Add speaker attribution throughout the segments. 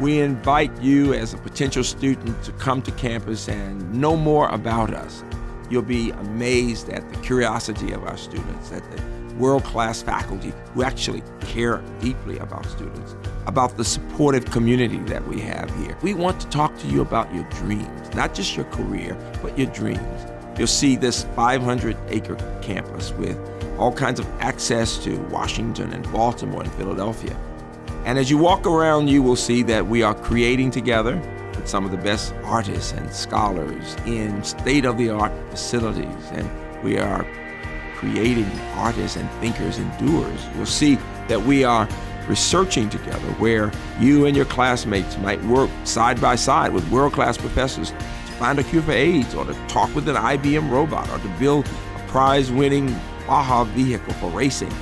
Speaker 1: We invite you as a potential student to come to campus and know more about us. You'll be amazed at the curiosity of our students, at the world-class faculty who actually care deeply about students, about the supportive community that we have here. We want to talk to you about your dreams, not just your career, but your dreams. You'll see this 500-acre campus with all kinds of access to Washington and Baltimore and Philadelphia. And as you walk around, you will see that we are creating together with some of the best artists and scholars in state-of-the-art facilities, and we are creating artists and thinkers and doers. You'll see that we are researching together where you and your classmates might work side by side with world-class professors to find a cure for AIDS, or to talk with an IBM robot, or to build a prize-winning Baja vehicle for racing.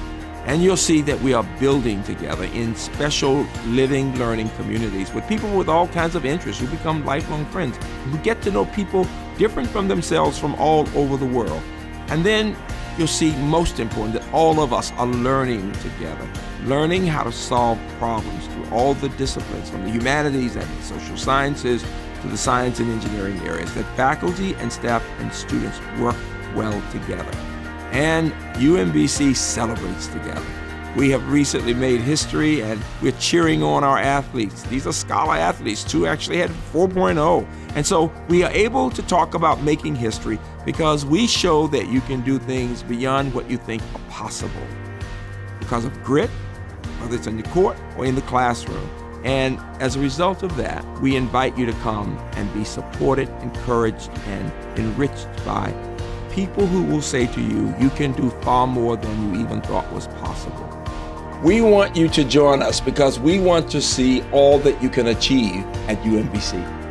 Speaker 1: And you'll see that we are building together in special living, learning communities with people with all kinds of interests who become lifelong friends, who get to know people different from themselves from all over the world. And then you'll see, most important, that all of us are learning together, learning how to solve problems through all the disciplines, from the humanities and the social sciences to the science and engineering areas, that faculty and staff and students work well together. And UMBC celebrates together. We have recently made history, and we're cheering on our athletes. These are scholar athletes. 2 actually had 4.0. And so we are able to talk about making history because we show that you can do things beyond what you think are possible because of grit, whether it's in the court or in the classroom. And as a result of that, we invite you to come and be supported, encouraged, and enriched by people who will say to you, you can do far more than you even thought was possible. We want you to join us because we want to see all that you can achieve at UMBC.